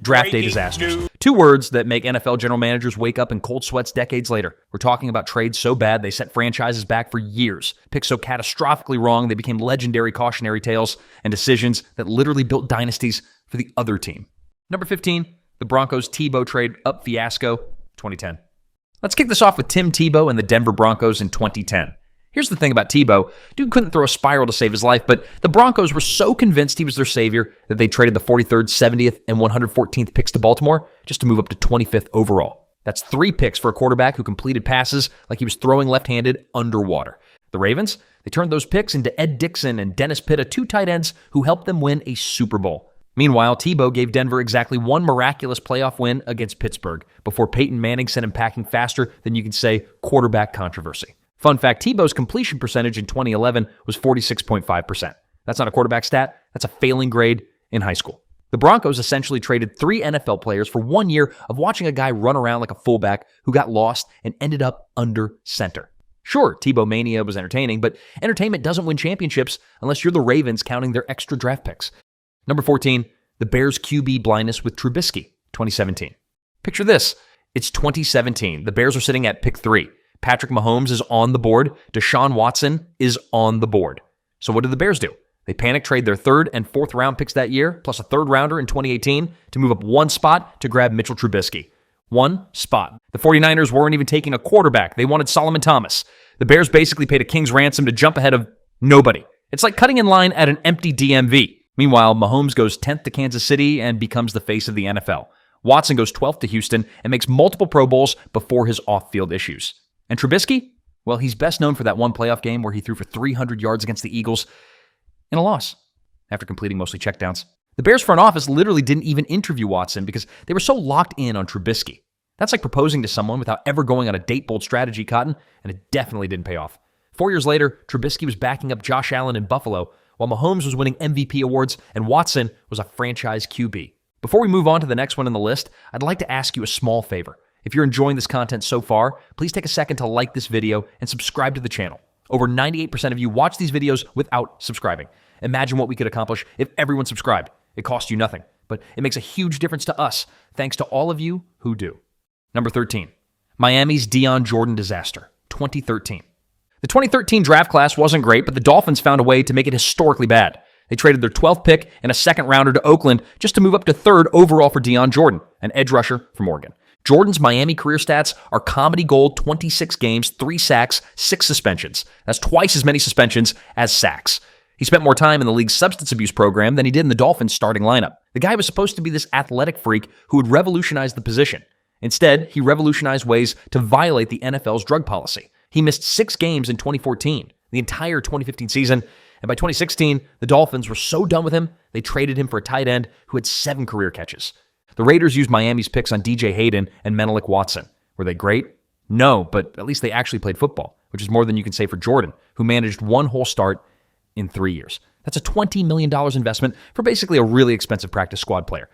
Draft day disasters. Two words that make NFL general managers wake up in cold sweats decades later. We're talking about trades so bad they set franchises back for years. Picks so catastrophically wrong they became legendary cautionary tales, and decisions that literally built dynasties for the other team. Number 15, the Broncos Tebow trade up fiasco, 2010. Let's kick this off with Tim Tebow and the Denver Broncos in 2010. Here's the thing about Tebow. Dude couldn't throw a spiral to save his life, but the Broncos were so convinced he was their savior that they traded the 43rd, 70th, and 114th picks to Baltimore just to move up to 25th overall. That's 3 picks for a quarterback who completed passes like he was throwing left-handed underwater. The Ravens, they turned those picks into Ed Dickson and Dennis Pitta, 2 tight ends who helped them win a Super Bowl. Meanwhile, Tebow gave Denver exactly 1 miraculous playoff win against Pittsburgh before Peyton Manning sent him packing faster than you can say quarterback controversy. Fun fact, Tebow's completion percentage in 2011 was 46.5%. That's not a quarterback stat. That's a failing grade in high school. The Broncos essentially traded 3 NFL players for 1 year of watching a guy run around like a fullback who got lost and ended up under center. Sure, Tebow mania was entertaining, but entertainment doesn't win championships unless you're the Ravens counting their extra draft picks. Number 14, the Bears QB blindness with Trubisky, 2017. Picture this. It's 2017. The Bears are sitting at pick 3. Patrick Mahomes is on the board. Deshaun Watson is on the board. So what did the Bears do? They panic trade their 3rd and 4th round picks that year, plus a 3rd rounder in 2018 to move up 1 spot to grab Mitchell Trubisky. 1 spot. The 49ers weren't even taking a quarterback. They wanted Solomon Thomas. The Bears basically paid a king's ransom to jump ahead of nobody. It's like cutting in line at an empty DMV. Meanwhile, Mahomes goes 10th to Kansas City and becomes the face of the NFL. Watson goes 12th to Houston and makes multiple Pro Bowls before his off-field issues. And Trubisky? Well, he's best known for that one playoff game where he threw for 300 yards against the Eagles in a loss after completing mostly checkdowns. The Bears front office literally didn't even interview Watson because they were so locked in on Trubisky. That's like proposing to someone without ever going on a date-bold strategy, Cotton, and it definitely didn't pay off. 4 years later, Trubisky was backing up Josh Allen in Buffalo, while Mahomes was winning MVP awards and Watson was a franchise QB. Before we move on to the next one in the list, I'd like to ask you a small favor. If you're enjoying this content so far, please take a second to like this video and subscribe to the channel. Over 98% of you watch these videos without subscribing. Imagine what we could accomplish if everyone subscribed. It costs you nothing, but it makes a huge difference to us, thanks to all of you who do. Number 13, Miami's Dion Jordan disaster, 2013. The 2013 draft class wasn't great, but the Dolphins found a way to make it historically bad. They traded their 12th pick and a 2nd rounder to Oakland just to move up to 3rd overall for Dion Jordan, an edge rusher from Oregon. Jordan's Miami career stats are comedy gold: 26 games, 3 sacks, 6 suspensions. That's twice as many suspensions as sacks. He spent more time in the league's substance abuse program than he did in the Dolphins' starting lineup. The guy was supposed to be this athletic freak who would revolutionize the position. Instead, he revolutionized ways to violate the NFL's drug policy. He missed 6 games in 2014, the entire 2015 season, and by 2016, the Dolphins were so done with him, they traded him for a tight end who had 7 career catches. The Raiders used Miami's picks on DJ Hayden and Menelik Watson. Were they great? No, but at least they actually played football, which is more than you can say for Jordan, who managed 1 whole start in 3 years. That's a $20 million investment for basically a really expensive practice squad player.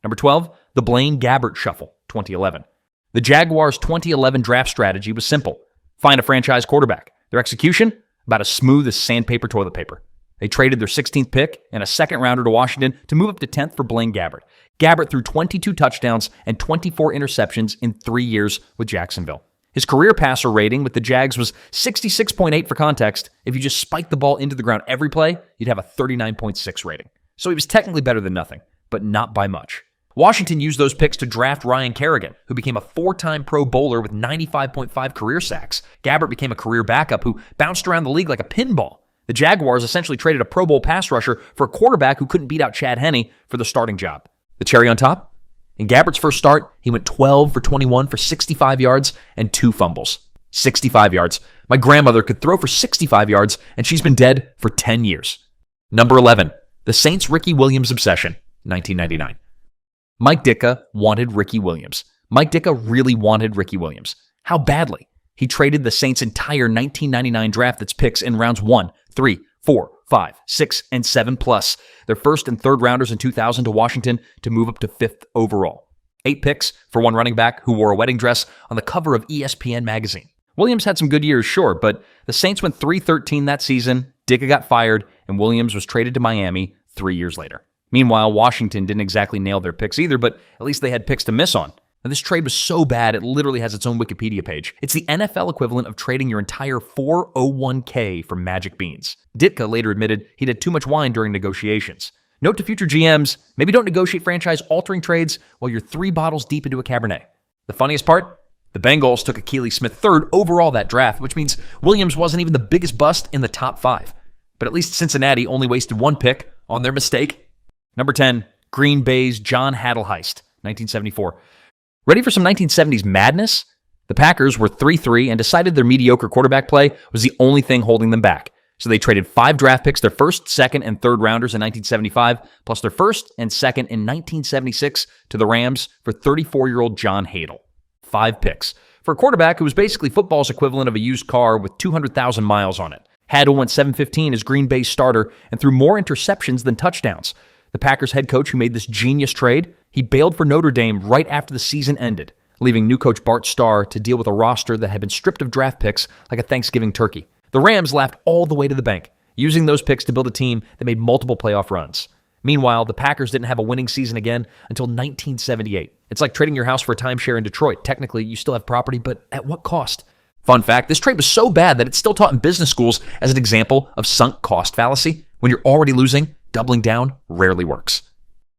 Number 12, the Blaine Gabbert shuffle, 2011. The Jaguars' 2011 draft strategy was simple. Find a franchise quarterback. Their execution? About as smooth as sandpaper toilet paper. They traded their 16th pick and a 2nd rounder to Washington to move up to 10th for Blaine Gabbert. Gabbert threw 22 touchdowns and 24 interceptions in 3 years with Jacksonville. His career passer rating with the Jags was 66.8 for context. If you just spiked the ball into the ground every play, you'd have a 39.6 rating. So he was technically better than nothing, but not by much. Washington used those picks to draft Ryan Kerrigan, who became a 4-time Pro Bowler with 95.5 career sacks. Gabbert became a career backup who bounced around the league like a pinball. The Jaguars essentially traded a Pro Bowl pass rusher for a quarterback who couldn't beat out Chad Henne for the starting job. The cherry on top? In Gabbert's first start, he went 12 for 21 for 65 yards and 2 fumbles. 65 yards. My grandmother could throw for 65 yards, and she's been dead for 10 years. Number 11, the Saints' Ricky Williams obsession, 1999. Mike Ditka wanted Ricky Williams. Mike Ditka really wanted Ricky Williams. How badly? He traded the Saints' entire 1999 draft that's picks in rounds 1, 3, 4, 5, 6, and 7 plus their 1st and 3rd rounders in 2000 to Washington to move up to 5th overall. 8 picks for one running back who wore a wedding dress on the cover of ESPN magazine. Williams had some good years, sure, but the Saints went 3-13 that season, Ditka got fired, and Williams was traded to Miami 3 years later. Meanwhile, Washington didn't exactly nail their picks either, but at least they had picks to miss on. Now, this trade was so bad, it literally has its own Wikipedia page. It's the NFL equivalent of trading your entire 401k for Magic Beans. Ditka later admitted he'd had too much wine during negotiations. Note to future GMs, maybe don't negotiate franchise-altering trades while you're 3 bottles deep into a Cabernet. The funniest part? The Bengals took Akili Smith 3rd overall that draft, which means Williams wasn't even the biggest bust in the top 5. But at least Cincinnati only wasted 1 pick on their mistake. Number 10, Green Bay's John Hattis heist, 1974. Ready for some 1970s madness? The Packers were 3-3 and decided their mediocre quarterback play was the only thing holding them back. So they traded 5 draft picks, their first, second, and third rounders in 1975, plus their first and second in 1976 to the Rams for 34-year-old John Hadl. 5 picks. For a quarterback who was basically football's equivalent of a used car with 200,000 miles on it. Hadl went 7-15 as Green Bay's starter and threw more interceptions than touchdowns. The Packers head coach who made this genius trade, he bailed for Notre Dame right after the season ended, leaving new coach Bart Starr to deal with a roster that had been stripped of draft picks like a Thanksgiving turkey. The Rams laughed all the way to the bank, using those picks to build a team that made multiple playoff runs. Meanwhile, the Packers didn't have a winning season again until 1978. It's like trading your house for a timeshare in Detroit. Technically, you still have property, but at what cost? Fun fact, this trade was so bad that it's still taught in business schools as an example of sunk cost fallacy. When you're already losing, doubling down rarely works.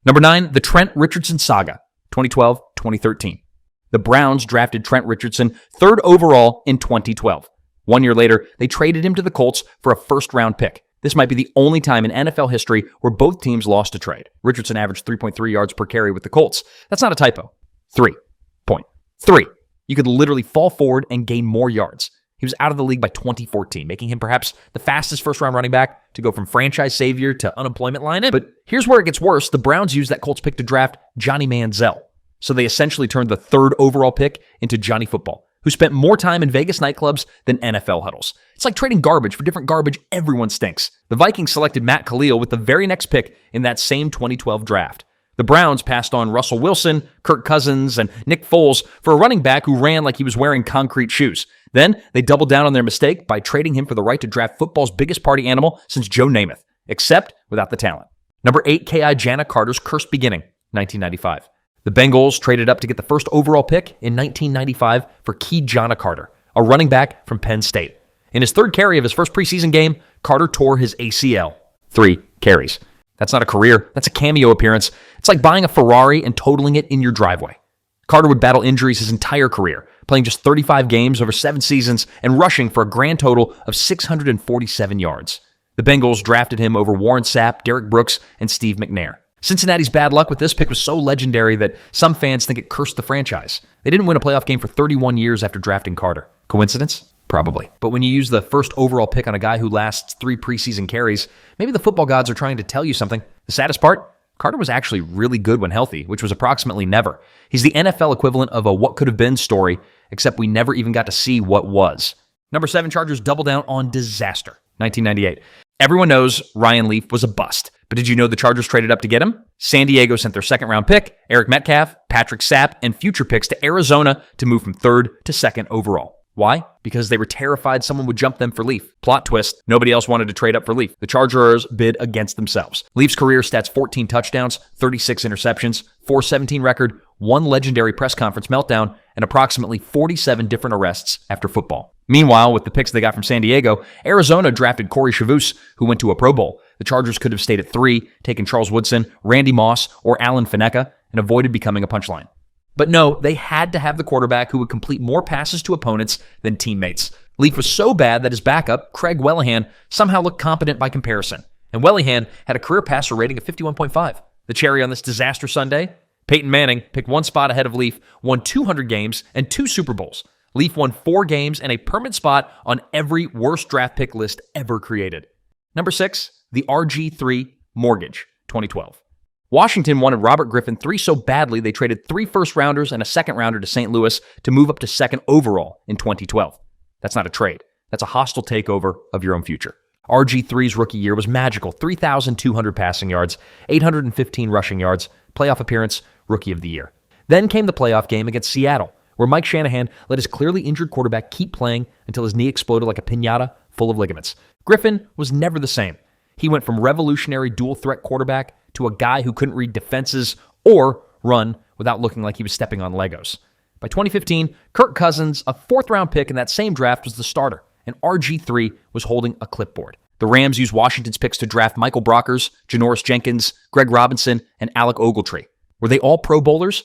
Number 9, the Trent Richardson saga, 2012-2013. The Browns drafted Trent Richardson 3rd overall in 2012. 1 year later, they traded him to the Colts for a first-round pick. This might be the only time in NFL history where both teams lost a trade. Richardson averaged 3.3 yards per carry with the Colts. That's not a typo. 3.3. You could literally fall forward and gain more yards. He was out of the league by 2014, making him perhaps the fastest first-round running back to go from franchise savior to unemployment line-in. But here's where it gets worse. The Browns used that Colts pick to draft Johnny Manziel. So they essentially turned the 3rd overall pick into Johnny Football, who spent more time in Vegas nightclubs than NFL huddles. It's like trading garbage for different garbage. Everyone stinks. The Vikings selected Matt Khalil with the very next pick in that same 2012 draft. The Browns passed on Russell Wilson, Kirk Cousins, and Nick Foles for a running back who ran like he was wearing concrete shoes. Then they doubled down on their mistake by trading him for the right to draft football's biggest party animal since Joe Namath, except without the talent. Number 8, K.I. Jana Carter's cursed beginning, 1995. The Bengals traded up to get the 1st overall pick in 1995 for Key Jana Carter, a running back from Penn State. In his 3rd carry of his first preseason game, Carter tore his ACL. 3 carries. That's not a career. That's a cameo appearance. It's like buying a Ferrari and totaling it in your driveway. Carter would battle injuries his entire career, playing just 35 games over 7 seasons and rushing for a grand total of 647 yards. The Bengals drafted him over Warren Sapp, Derek Brooks, and Steve McNair. Cincinnati's bad luck with this pick was so legendary that some fans think it cursed the franchise. They didn't win a playoff game for 31 years after drafting Carter. Coincidence? Probably. But when you use the 1st overall pick on a guy who lasts 3 preseason carries, maybe the football gods are trying to tell you something. The saddest part? Carter was actually really good when healthy, which was approximately never. He's the NFL equivalent of a what could have been story, except we never even got to see what was. Number 7, Chargers double down on disaster, 1998. Everyone knows Ryan Leaf was a bust, but did you know the Chargers traded up to get him? San Diego sent their 2nd-round pick, Eric Metcalf, Patrick Sapp, and future picks to Arizona to move from 3rd to 2nd overall. Why? Because they were terrified someone would jump them for Leaf. Plot twist, nobody else wanted to trade up for Leaf. The Chargers bid against themselves. Leaf's career stats: 14 touchdowns, 36 interceptions, 417 record, 1 legendary press conference meltdown, and approximately 47 different arrests after football. Meanwhile, with the picks they got from San Diego, Arizona drafted Corey Chavous, who went to a Pro Bowl. The Chargers could have stayed at 3, taken Charles Woodson, Randy Moss, or Alan Faneca, and avoided becoming a punchline. But no, they had to have the quarterback who would complete more passes to opponents than teammates. Leaf was so bad that his backup, Craig Wellihan, somehow looked competent by comparison. And Wellihan had a career passer rating of 51.5. The cherry on this disaster Sunday? Peyton Manning picked 1 spot ahead of Leaf, won 200 games and 2 Super Bowls. Leaf won 4 games and a permanent spot on every worst draft pick list ever created. Number 6, the RG3 mortgage, 2012. Washington wanted Robert Griffin III so badly they traded 3 first-rounders and a second-rounder to St. Louis to move up to 2nd overall in 2012. That's not a trade. That's a hostile takeover of your own future. RG3's rookie year was magical. 3,200 passing yards, 815 rushing yards, playoff appearance, rookie of the year. Then came the playoff game against Seattle, where Mike Shanahan let his clearly injured quarterback keep playing until his knee exploded like a piñata full of ligaments. Griffin was never the same. He went from revolutionary dual-threat quarterback to a guy who couldn't read defenses or run without looking like he was stepping on Legos. By 2015, Kirk Cousins, a fourth-round pick in that same draft, was the starter, and RG3 was holding a clipboard. The Rams used Washington's picks to draft Michael Brockers, Janoris Jenkins, Greg Robinson, and Alec Ogletree. Were they all Pro Bowlers?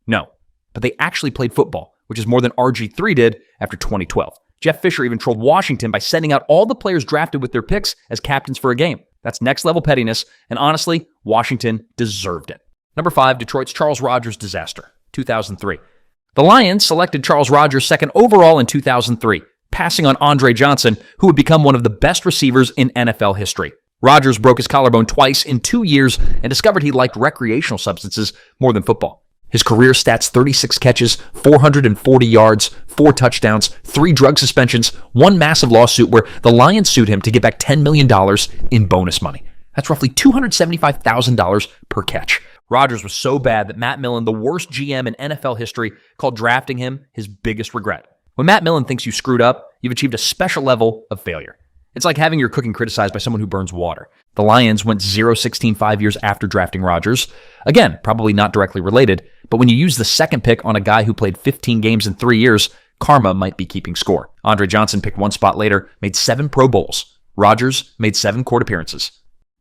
No, but they actually played football, which is more than RG3 did after 2012. Jeff Fisher even trolled Washington by sending out all the players drafted with their picks as captains for a game. That's next-level pettiness, and honestly, Washington deserved it. Number 5, Detroit's Charles Rogers disaster, 2003. The Lions selected Charles Rogers second overall in 2003, passing on Andre Johnson, who would become one of the best receivers in NFL history. Rogers broke his collarbone twice in 2 years and discovered he liked recreational substances more than football. His career stats: 36 catches, 440 yards, 4 touchdowns, 3 drug suspensions, 1 massive lawsuit where the Lions sued him to get back $10 million in bonus money. That's roughly $275,000 per catch. Rogers was so bad that Matt Millen, the worst GM in NFL history, called drafting him his biggest regret. When Matt Millen thinks you screwed up, you've achieved a special level of failure. It's like having your cooking criticized by someone who burns water. The Lions went 0-16 5 years after drafting Rogers. Again, probably not directly related, but when you use the second pick on a guy who played 15 games in 3 years, karma might be keeping score. Andre Johnson picked 1 spot later, made 7 Pro Bowls. Rogers made 7 court appearances.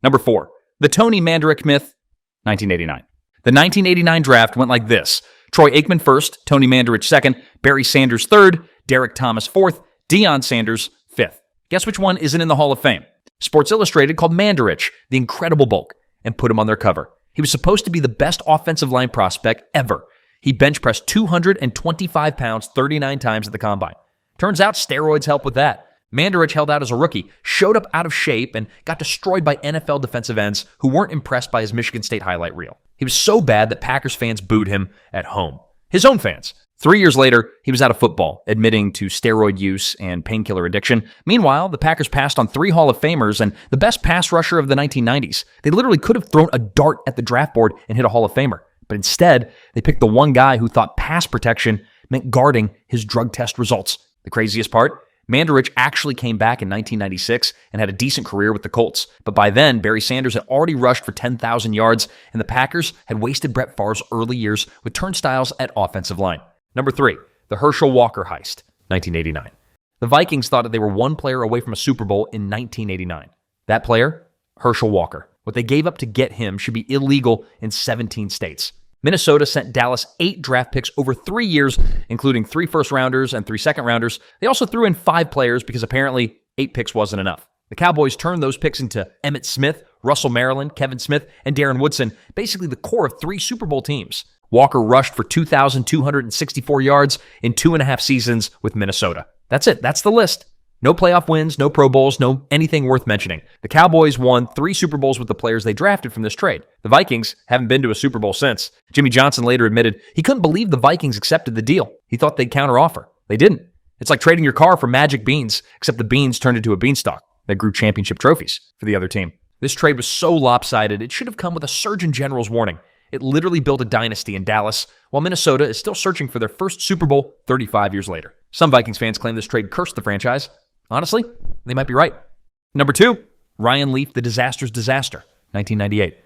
Number 4, the Tony Manderich myth, 1989. The 1989 draft went like this: Troy Aikman first, Tony Manderich second, Barry Sanders third, Derek Thomas fourth, Deion Sanders fifth. Guess which one isn't in the Hall of Fame? Sports Illustrated called Manderich the Incredible Bulk and put him on their cover. He was supposed to be the best offensive line prospect ever. He bench pressed 225 pounds 39 times at the combine. Turns out steroids help with that. Manderich held out as a rookie, showed up out of shape, and got destroyed by NFL defensive ends who weren't impressed by his Michigan State highlight reel. He was so bad that Packers fans booed him at home. His own fans. 3 years later, he was out of football, admitting to steroid use and painkiller addiction. Meanwhile, the Packers passed on 3 Hall of Famers and the best pass rusher of the 1990s. They literally could have thrown a dart at the draft board and hit a Hall of Famer. But instead, they picked the one guy who thought pass protection meant guarding his drug test results. The craziest part? Manderich actually came back in 1996 and had a decent career with the Colts. But by then, Barry Sanders had already rushed for 10,000 yards, and the Packers had wasted Brett Favre's early years with turnstiles at offensive line. Number 3, the Herschel Walker heist, 1989. The Vikings thought that they were one player away from a Super Bowl in 1989. That player? Herschel Walker. What they gave up to get him should be illegal in 17 states. Minnesota sent Dallas 8 draft picks over 3 years, including 3 first-rounders and 3 second-rounders. They also threw in 5 players because apparently 8 picks wasn't enough. The Cowboys turned those picks into Emmitt Smith, Russell Maryland, Kevin Smith, and Darren Woodson, basically the core of 3 Super Bowl teams. Walker rushed for 2,264 yards in 2.5 seasons with Minnesota. That's it. That's the list. No playoff wins, no Pro Bowls, no anything worth mentioning. The Cowboys won 3 Super Bowls with the players they drafted from this trade. The Vikings haven't been to a Super Bowl since. Jimmy Johnson later admitted he couldn't believe the Vikings accepted the deal. He thought they'd counteroffer. They didn't. It's like trading your car for magic beans, except the beans turned into a beanstalk that grew championship trophies for the other team. This trade was so lopsided, it should have come with a Surgeon General's warning. It literally built a dynasty in Dallas, while Minnesota is still searching for their first Super Bowl 35 years later. Some Vikings fans claim this trade cursed the franchise. Honestly, they might be right. Number 2, Ryan Leaf, the disaster's disaster, 1998.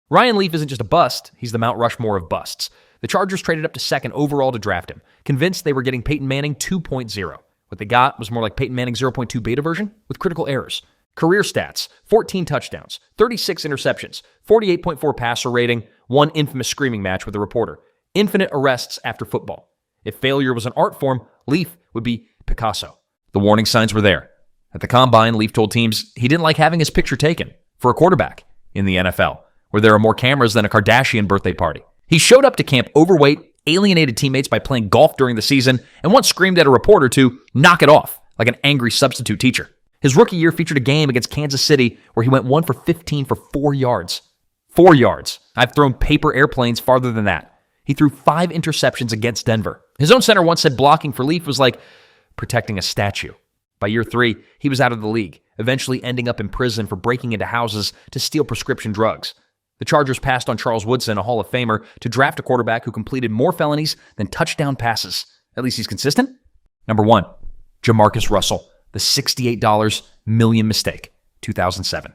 Ryan Leaf isn't just a bust, he's the Mount Rushmore of busts. The Chargers traded up to second overall to draft him, convinced they were getting Peyton Manning 2.0. What they got was more like Peyton Manning 0.2 beta version with critical errors. Career stats: 14 touchdowns, 36 interceptions, 48.4 passer rating, 1 infamous screaming match with a reporter, infinite arrests after football. If failure was an art form, Leaf would be Picasso. The warning signs were there. At the Combine, Leaf told teams he didn't like having his picture taken for a quarterback in the NFL, where there are more cameras than a Kardashian birthday party. He showed up to camp overweight, alienated teammates by playing golf during the season, and once screamed at a reporter to knock it off, like an angry substitute teacher. His rookie year featured a game against Kansas City where he went 1 for 15 for 4 yards. 4 yards. I've thrown paper airplanes farther than that. He threw 5 interceptions against Denver. His own center once said blocking for Leaf was like protecting a statue. By year 3, he was out of the league, eventually ending up in prison for breaking into houses to steal prescription drugs. The Chargers passed on Charles Woodson, a Hall of Famer, to draft a quarterback who completed more felonies than touchdown passes. At least he's consistent. Number 1, Jamarcus Russell, the $68 million mistake, 2007.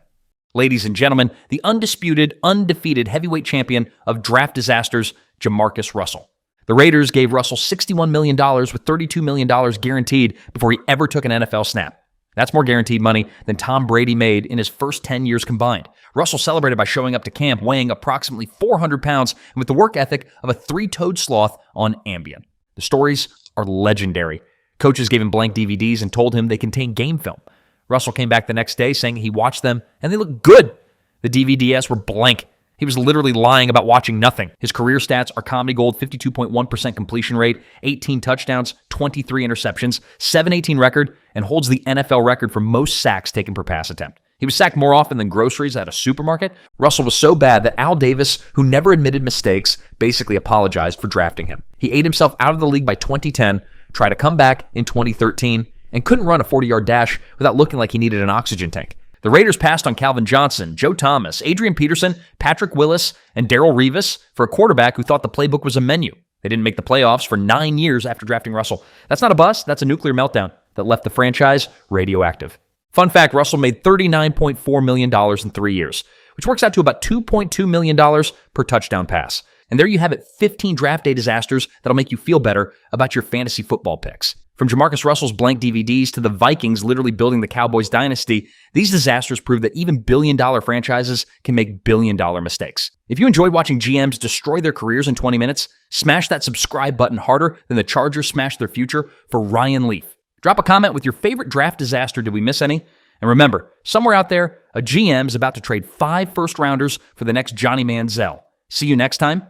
Ladies and gentlemen, the undisputed, undefeated heavyweight champion of draft disasters, Jamarcus Russell. The Raiders gave Russell $61 million with $32 million guaranteed before he ever took an NFL snap. That's more guaranteed money than Tom Brady made in his first 10 years combined. Russell celebrated by showing up to camp weighing approximately 400 pounds and with the work ethic of a three-toed sloth on Ambien. The stories are legendary. Coaches gave him blank DVDs and told him they contained game film. Russell came back the next day saying he watched them and they looked good. The DVDs were blank. He was literally lying about watching nothing. His career stats are comedy gold: 52.1% completion rate, 18 touchdowns, 23 interceptions, 7-18 record, and holds the NFL record for most sacks taken per pass attempt. He was sacked more often than groceries at a supermarket. Russell was so bad that Al Davis, who never admitted mistakes, basically apologized for drafting him. He ate himself out of the league by 2010, tried to come back in 2013, and couldn't run a 40-yard dash without looking like he needed an oxygen tank. The Raiders passed on Calvin Johnson, Joe Thomas, Adrian Peterson, Patrick Willis, and Darrell Revis for a quarterback who thought the playbook was a menu. They didn't make the playoffs for 9 years after drafting Russell. That's not a bust, that's a nuclear meltdown that left the franchise radioactive. Fun fact, Russell made $39.4 million in 3 years, which works out to about $2.2 million per touchdown pass. And there you have it, 15 draft day disasters that'll make you feel better about your fantasy football picks. From Jamarcus Russell's blank DVDs to the Vikings literally building the Cowboys dynasty, these disasters prove that even billion-dollar franchises can make billion-dollar mistakes. If you enjoyed watching GMs destroy their careers in 20 minutes, smash that subscribe button harder than the Chargers smashed their future for Ryan Leaf. Drop a comment with your favorite draft disaster. Did we miss any? And remember, somewhere out there, a GM is about to trade 5 first-rounders for the next Johnny Manziel. See you next time